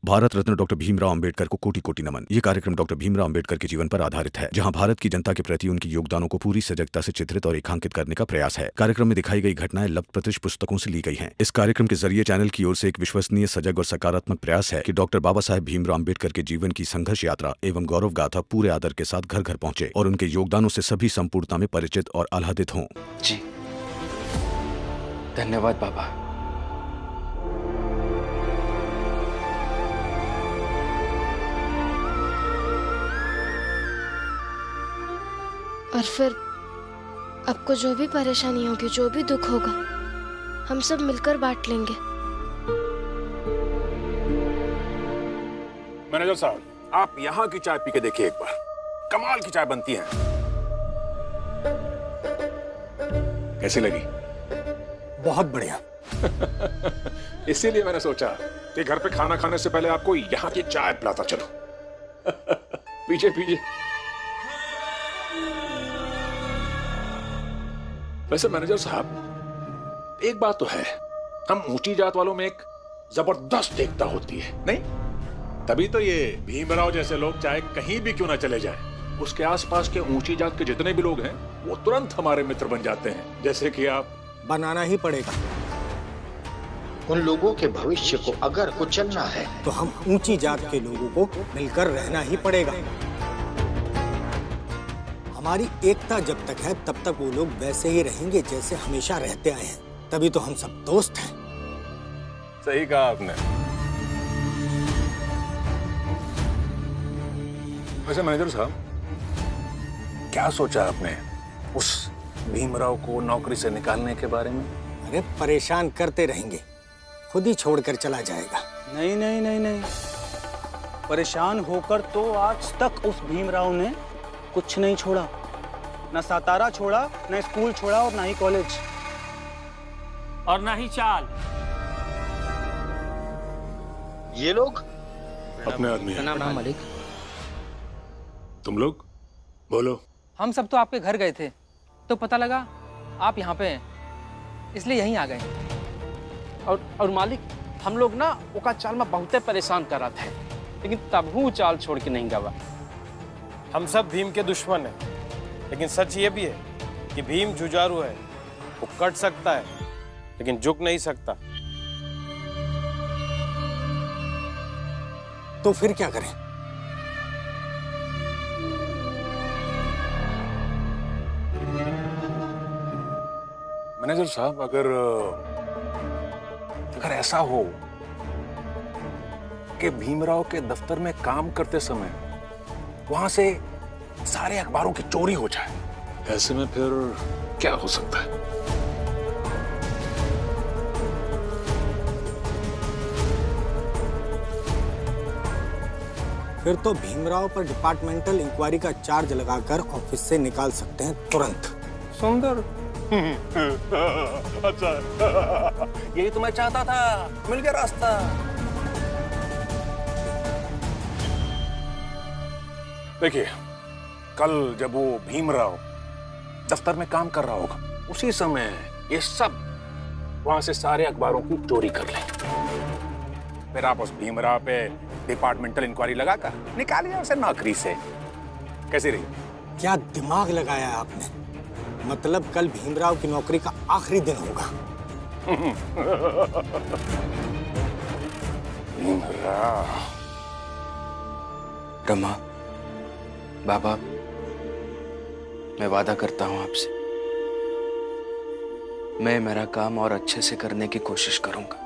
Bharat Ratna doctor Bhimrao Ambedkar को कोटि कोटि नमन। ये कार्यक्रम डॉक्टर भीमराव अंबेडकर के जीवन पर आधारित है, जहां भारत की जनता के प्रति उनके योगदानों को पूरी सजगता से चित्रित और रेखांकित करने का प्रयास है। कार्यक्रम में दिखाई गई घटनाएं लब्ध प्रतिष्ठ पुस्तकों से ली गई हैं। इस कार्यक्रम के जरिए चैनल की ओर से एक विश्वसनीय, सजग और सकारात्मक प्रयास है कि डॉक्टर बाबा साहेब भीमराव अंबेडकर के जीवन की संघर्ष यात्रा एवं गौरव गाथा पूरे आदर के साथ घर घर पहुंचे और उनके योगदानों से सभी संपूर्णता में परिचित और आह्लादित हों। जी धन्यवाद बाबा। और फिर आपको जो भी परेशानी होगी, जो भी दुख होगा, हम सब मिलकर बांट लेंगे। मैनेजर साहब, आप यहाँ की चाय पी के देखिए एक बार, कमाल की चाय बनती है। कैसी लगी? बहुत बढ़िया। इसीलिए मैंने सोचा कि घर पे खाना खाने से पहले आपको यहाँ की चाय पिलाता चलो। पीछे पीछे। वैसे मैनेजर साहब, एक बात तो है, हम ऊंची जात वालों में एक जबरदस्त एकता होती है, नहीं? तभी तो ये भीमराव जैसे लोग चाहे कहीं भी क्यों ना चले जाएं, उसके आसपास के ऊंची जात के जितने भी लोग हैं वो तुरंत हमारे मित्र बन जाते हैं। जैसे कि आप। बनाना ही पड़ेगा। उन लोगों के भविष्य को अगर कुचलना है तो हम ऊंची जात के लोगों को मिलकर रहना ही पड़ेगा। हमारी एकता जब तक है तब तक वो लोग वैसे ही रहेंगे जैसे हमेशा रहते आए हैं। तभी तो हम सब दोस्त हैं। सही कहा आपने। वैसे मैनेजर साहब, क्या सोचा आपने उस भीमराव को नौकरी से निकालने के बारे में? अरे परेशान करते रहेंगे, खुद ही छोड़कर चला जाएगा। नहीं नहीं नहीं नहीं, परेशान होकर तो आज तक उस भीमराव ने कुछ नहीं छोड़ा। ना सातारा छोड़ा, ना स्कूल छोड़ा और ना ही कॉलेज, और ना ही चाल। ये लोग अपने आदमी हैं। प्रणाम मालिक। तुम लोग बोलो। हम सब तो आपके घर गए थे तो पता लगा आप यहाँ पे हैं, इसलिए यहीं आ गए। और मालिक, हम लोग ना ओका चाल में बहुते परेशान कर रहा थे, लेकिन तब वो चाल छोड़ के नहीं गवा। हम सब भीम के दुश्मन हैं, लेकिन सच ये भी है कि भीम जुझारू है। वो कट सकता है लेकिन झुक नहीं सकता। तो फिर क्या करें? मैनेजर साहब, अगर ऐसा हो कि भीमराव के दफ्तर में काम करते समय वहां से सारे अखबारों की चोरी हो जाए, ऐसे में फिर क्या हो सकता है? फिर तो भीमराव पर डिपार्टमेंटल इंक्वायरी का चार्ज लगाकर ऑफिस से निकाल सकते हैं तुरंत। सुंदर। अच्छा, यही तो मैं चाहता था, मिल गया रास्ता। देखिए, कल जब वो भीमराव दफ्तर में काम कर रहा होगा, उसी समय ये सब वहां से सारे अखबारों की चोरी कर लें। फिर आप उस भीमराव पे डिपार्टमेंटल इंक्वायरी लगाकर निकालिए उसे नौकरी से। कैसी रही? क्या दिमाग लगाया आपने? मतलब कल भीमराव की नौकरी का आखिरी दिन होगा। भीमराव। रमा, बाबा, मैं वादा करता हूं आपसे, मैं मेरा काम और अच्छे से करने की कोशिश करूंगा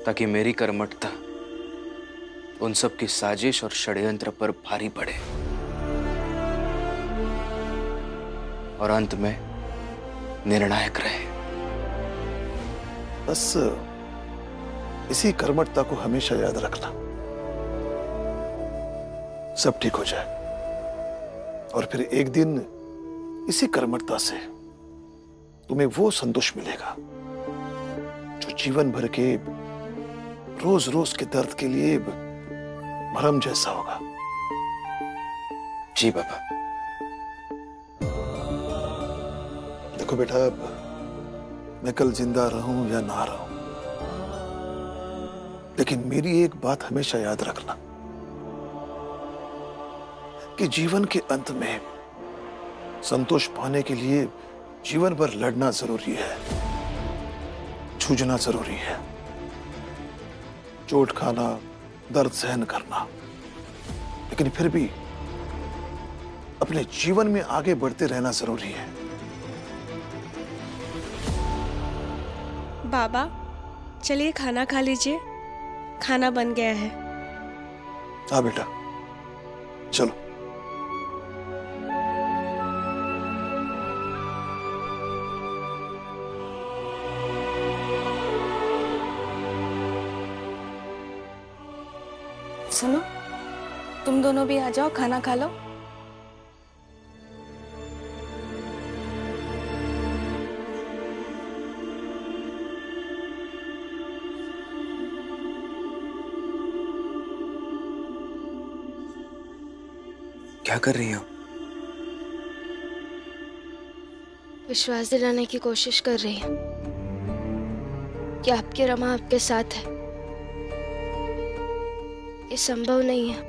ताकि मेरी कर्मठता उन सब की साजिश और षड्यंत्र पर भारी पड़े और अंत में निर्णायक रहे। बस इसी कर्मठता को हमेशा याद रखना, सब ठीक हो जाए। और फिर एक दिन इसी कर्मठता से तुम्हें वो संतोष मिलेगा जो जीवन भर के रोज रोज के दर्द के लिए भरम जैसा होगा। जी बाबा। देखो बेटा, मैं कल जिंदा रहूं या ना रहूं, लेकिन मेरी एक बात हमेशा याद रखना कि जीवन के अंत में संतोष पाने के लिए जीवन भर लड़ना जरूरी है, जूझना जरूरी है, चोट खाना, दर्द सहन करना, लेकिन फिर भी अपने जीवन में आगे बढ़ते रहना जरूरी है। बाबा चलिए खाना खा लीजिए, खाना बन गया है। हाँ बेटा चलो। सुनो, तुम दोनों भी आ जाओ, खाना खा लो। क्या कर रही हो? विश्वास दिलाने की कोशिश कर रही हूँ कि आपकी रमा आपके साथ है। ये संभव नहीं है,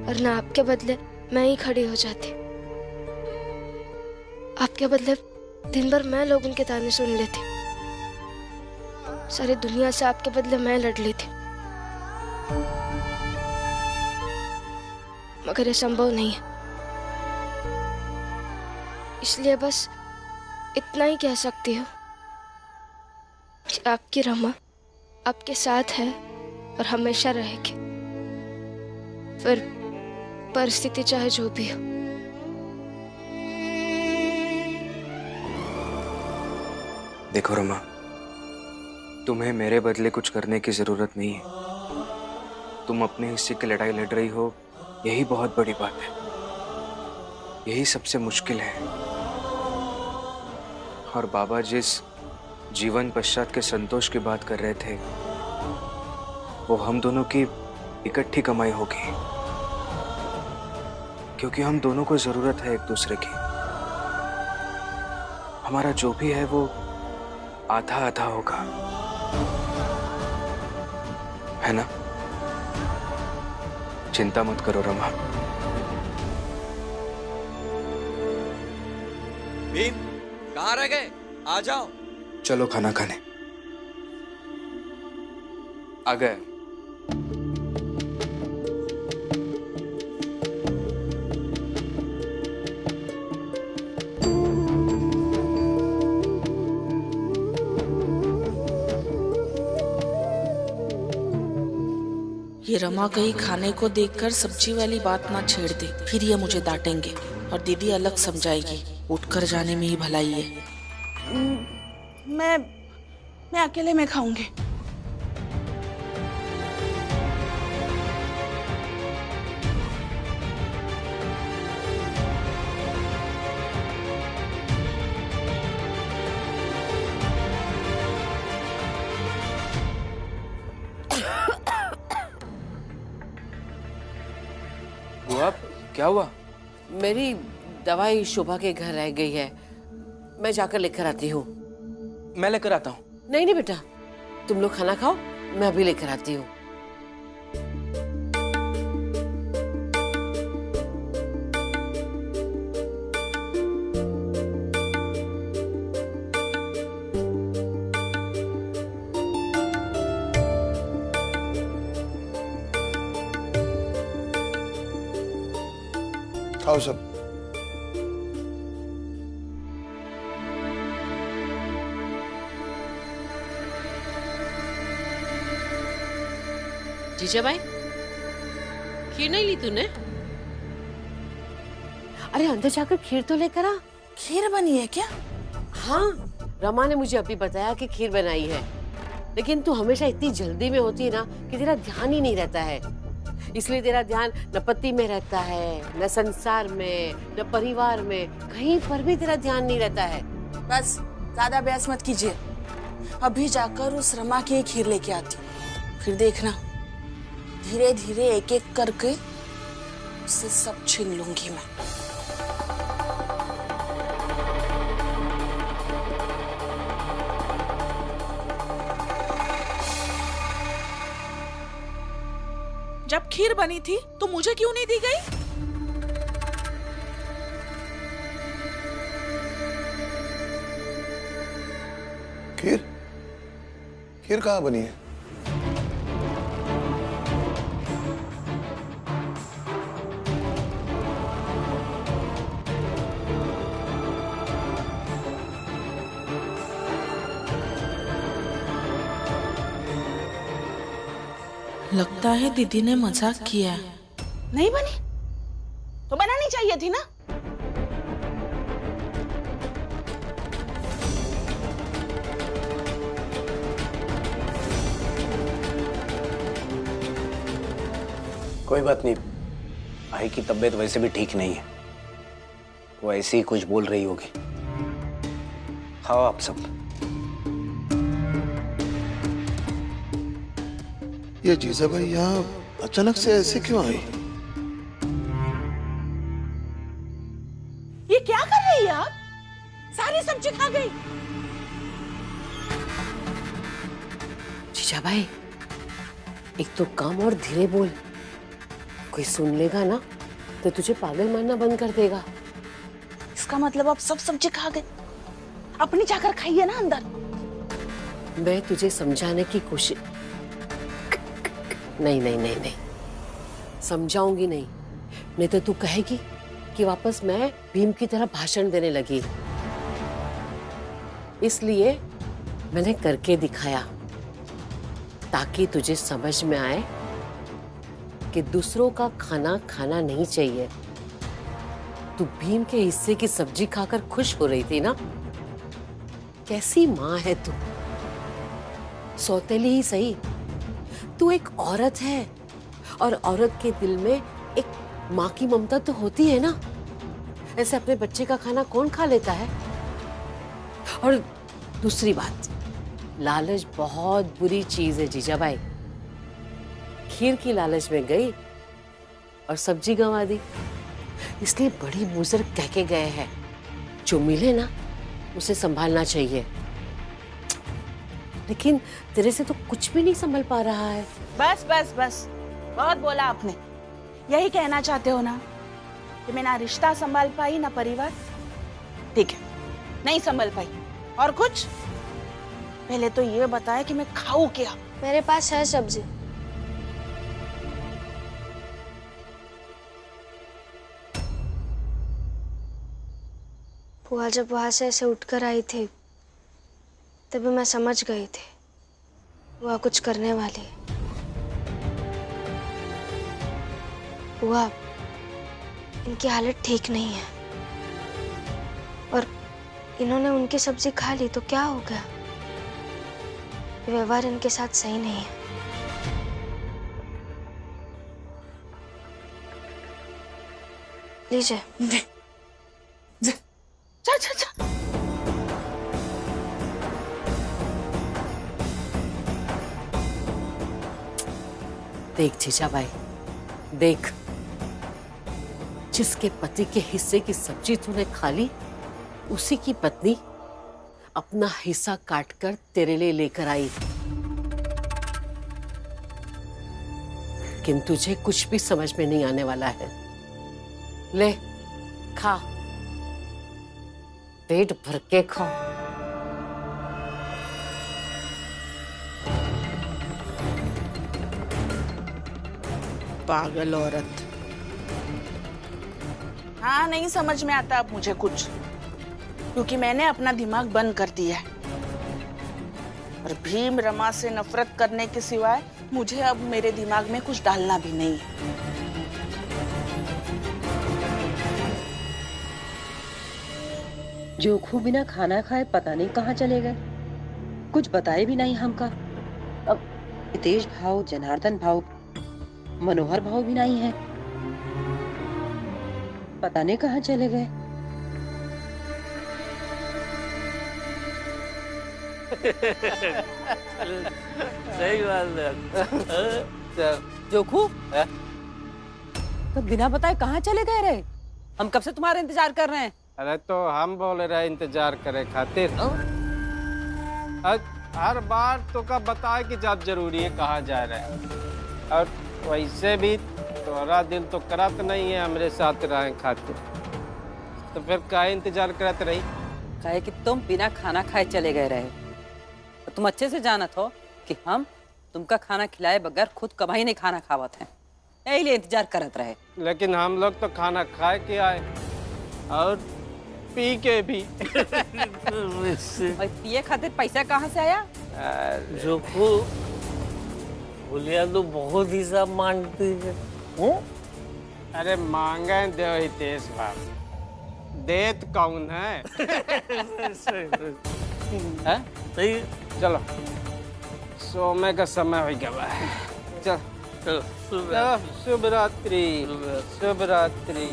वरना आपके बदले मैं ही खड़ी हो जाती। आपके बदले दिन भर मैं लोगों के ताने सुन लेती, सारी दुनिया से आपके बदले मैं लड़ लेती, मगर ये संभव नहीं है। इसलिए बस इतना ही कह सकती हूँ कि आपकी रमा आपके साथ है और हमेशा रहेगी, फिर परिस्थिति चाहे जो भी हो। देखो रमा, तुम्हें मेरे बदले कुछ करने की जरूरत नहीं है। तुम अपने हिस्से की लड़ाई लड़ रही हो, यही बहुत बड़ी बात है, यही सबसे मुश्किल है। और बाबा जिस जीवन पश्चात के संतोष की बात कर रहे थे, वो हम दोनों की इकट्ठी कमाई होगी, क्योंकि हम दोनों को जरूरत है एक दूसरे की। हमारा जो भी है वो आधा आधा होगा, है ना? चिंता मत करो रमा। भीम, कहाँ रह गए? आ जाओ। चलो खाना खाने। आ गए। ये रमा कहीं खाने को देखकर सब्जी वाली बात ना छेड़ दे, फिर ये मुझे डांटेंगे और दीदी अलग समझाएगी। उठकर जाने में ही भलाई है। मैं अकेले में खाऊंगी। बुआ, क्या हुआ? मेरी दवाई शोभा के घर रह गई है, मैं जाकर लेकर आती हूँ। मैं लेकर आता हूँ। नहीं नहीं बेटा, तुम लोग खाना खाओ, मैं अभी लेकर आती हूँ। खाओ सब। जीजा भाई, खीर नहीं ली तूने? अरे अंदर जाकर खीर तो लेकर आ। खीर बनी है क्या? हाँ, रमा ने मुझे अभी बताया कि खीर बनाई है, लेकिन तू हमेशा इतनी जल्दी में होती है ना कि तेरा ध्यान ही नहीं रहता है। इसलिए तेरा ध्यान न पति में रहता है, न संसार में, न परिवार में, कहीं पर भी तेरा ध्यान नहीं रहता है। बस ज्यादा बहस मत कीजिए, अभी जाकर उस रमा की खीर लेके आती हूँ, फिर देखना धीरे धीरे एक एक करके उससे सब छीन लूंगी मैं। जब खीर बनी थी तो मुझे क्यों नहीं दी गई? खीर? खीर कहाँ बनी है? लगता है दीदी ने मजाक किया। नहीं बनी तो बनानी चाहिए थी ना। कोई बात नहीं, भाई की तबीयत वैसे भी ठीक नहीं है, वो ऐसे ही कुछ बोल रही होगी। खाओ आप सब। ये जीजा भाई यहाँ अचानक से ऐसे क्यों आई? ये क्या कर रही है आप? सारी सब्जी खा गई। जीजा भाई, एक तो कम और धीरे बोल, कोई सुन लेगा ना तो तुझे पागल मानना बंद कर देगा। इसका मतलब आप सब सब्जी खा गए। अपनी जाकर खाइए ना अंदर। मैं तुझे समझाने की कोशिश नहीं समझाऊंगी नहीं तो तू कहेगी कि वापस मैं भीम की तरह भाषण देने लगी। इसलिए मैंने करके दिखाया ताकि तुझे समझ में आए कि दूसरों का खाना खाना नहीं चाहिए। तू भीम के हिस्से की सब्जी खाकर खुश हो रही थी ना? कैसी माँ है तू? सौतेली ही सही, तू एक औरत है और औरत के दिल में एक माँ की ममता तो होती है ना। ऐसे अपने बच्चे का खाना कौन खा लेता है? और दूसरी बात, लालच बहुत बुरी चीज है जीजा भाई। खीर की लालच में गई और सब्जी गंवा दी। इसलिए बड़ी बुजुर्ग कह के गए हैं, जो मिले ना उसे संभालना चाहिए। लेकिन तेरे से तो कुछ भी नहीं संभल पा रहा है। बस बस बस, बहुत बोला आपने। यही कहना चाहते हो ना कि मैं ना रिश्ता संभाल पाई ना परिवार? ठीक है, नहीं संभल पाई। और कुछ? पहले तो ये बताया कि मैं खाऊं क्या? मेरे पास है सब्जी। बुआ जब वहां से ऐसे उठकर आई थी तभी मैं समझ गई थी बुआ कुछ करने वाली है। बुआ, इनकी हालत ठीक नहीं है और इन्होंने उनकी सब्जी खा ली तो क्या हो गया? व्यवहार इनके साथ सही नहीं है। लीजिए। जा। देख जीजा भाई, देख, जिसके पति के हिस्से की सब्जी तूने खा ली, उसी की पत्नी अपना हिस्सा काटकर तेरे लिए लेकर आई। किंतु तुझे कुछ भी समझ में नहीं आने वाला है। ले खा, पेट भर के खाओ। पागल औरत। हाँ, नहीं समझ में आता अब मुझे कुछ, क्योंकि मैंने अपना दिमाग बंद कर दिया है और भीम रमा से नफरत करने के सिवाय मुझे अब मेरे दिमाग में कुछ डालना भी नहीं है। जोखू बिना खाना खाए पता नहीं कहाँ चले गए, कुछ बताए भी नहीं हमका। अब हितेश भाव, जनार्दन भाव, मनोहर भाव भी नहीं है, पता नहीं कहाँ चले गए। सही बात है। जोखू तो बिना बताए कहाँ चले गए रे? हम कब से तुम्हारा इंतजार कर रहे हैं। अरे तो हम बोले रहे इंतजार करे खातिर। हर बार तो का बताए कि जब जरूरी है कहाँ जा रहे हैं। और वैसे भी तुम्हारा दिल तो करत नहीं है हमरे साथ रहे खातिर, तो फिर काहे इंतजार करत रही? काहे कि तुम बिना खाना खाए चले गए रहे, और तुम अच्छे से जानत हो कि हम तुमका खाना खिलाए बगैर खुद कभी नहीं खाना खावत हैं, यही लिए इंतजार करत रहे। लेकिन हम लोग तो खाना खाए के आए और पी के भी। और पिए खातिर पैसा कहाँ से आया? जोखू भूलिया तो बहुत हिसाब मांगती है। अरे मांगे दे हितेश बाबू, देत कौन है? हैं? सही। चलो सोने का समय हो गया है। चल शुभ रात्रि। शुभ रात्रि।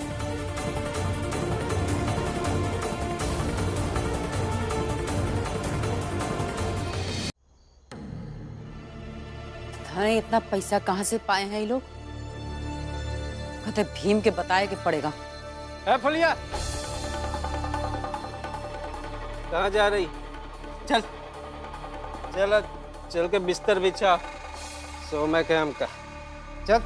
हाँ, इतना पैसा कहाँ से पाए हैं ये लोग? कहते भीम के बताए के पड़ेगा। है फुलिया, कहाँ जा रही? चल चल चल के बिस्तर बिछा, सो मैं क्या हमका। चल।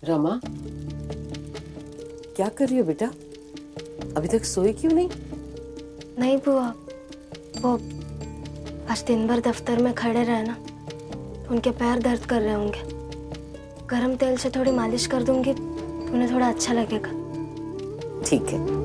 रमा, क्या कर रही हो बेटा? अभी तक सोई क्यों नहीं? नहीं बुआ, वो आज दिन भर दफ्तर में खड़े रहे ना, तो उनके पैर दर्द कर रहे होंगे। गरम तेल से थोड़ी मालिश कर दूंगी तो उन्हें थोड़ा अच्छा लगेगा। ठीक है।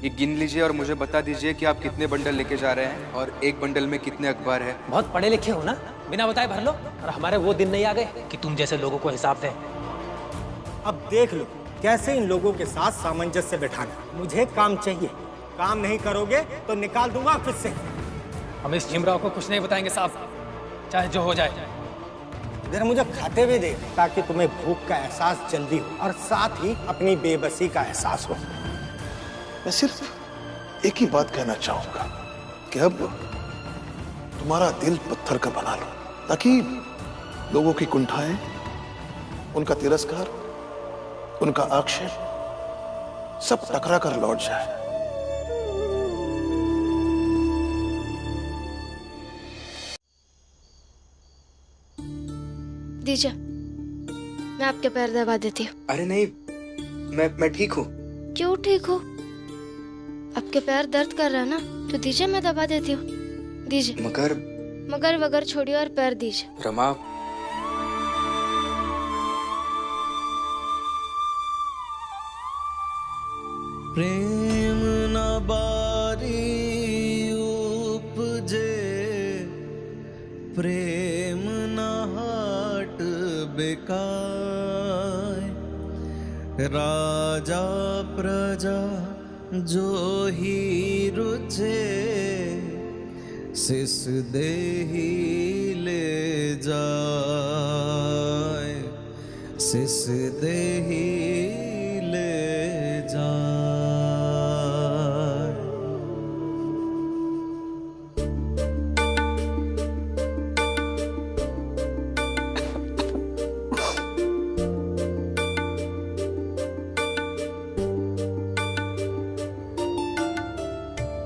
ये गिन लीजिए और मुझे बता दीजिए कि आप कितने बंडल लेके जा रहे हैं और एक बंडल में कितने अखबार है। बहुत पढ़े लिखे हो ना, बिना बताए भर लो, और हमारे वो दिन नहीं आ गए कि तुम जैसे लोगों को हिसाब दें। अब देख लो कैसे इन लोगों के साथ सामंजस्य बिठाना। मुझे काम चाहिए, काम नहीं करोगे तो निकाल दूंगा ऑफिस से। हम इस भीमराव को कुछ नहीं बताएंगे साहब, चाहे जो हो जाए। इधर मुझे खाते हुए दे, ताकि तुम्हें भूख का एहसास जल्दी हो और साथ ही अपनी बेबसी का एहसास हो। मैं सिर्फ एक ही बात कहना चाहूंगा कि अब तुम्हारा दिल पत्थर का बना लो, ताकि लोगों की कुंठाएं, उनका तिरस्कार, उनका आक्षेप सब टकरा कर लौट जाए। दीजिए, मैं आपके पैर दबा देती हूँ। अरे नहीं, मैं ठीक हूँ। क्यों ठीक हो? आपके पैर दर्द कर रहा है ना, तो दीजिए मैं दबा देती हूँ। दीजिए। मगर वगर छोड़िए और पैर दीजिए। रमा, प्रेम न बारी उपजे, प्रेम न हाट बेकार, राजा प्रजा जो ही रुचे, सिस देही ले जाए, सिस देही ले जाए।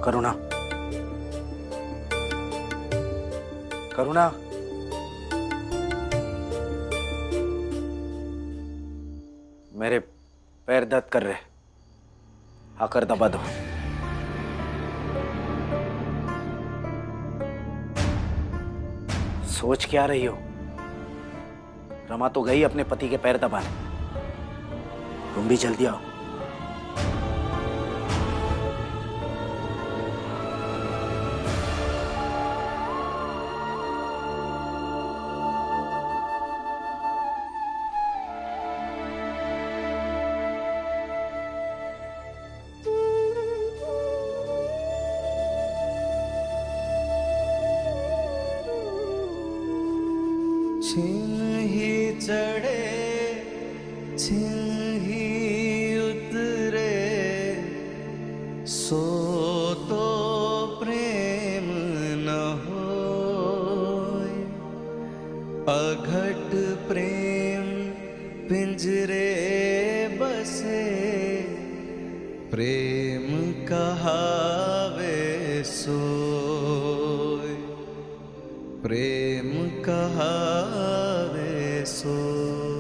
करुणा, करुणा, मेरे पैर दर्द कर रहे, आकर दबा दो। सोच क्या रही हो? रमा तो गई अपने पति के पैर दबाने, तुम भी जल्दी आओ। छिन ही चढ़े छिन ही उतरे, सो तो प्रेम न होए। अघट प्रेम पिंजरे बसे, प्रेम कहावे सोए। प्रेम कहावे सो।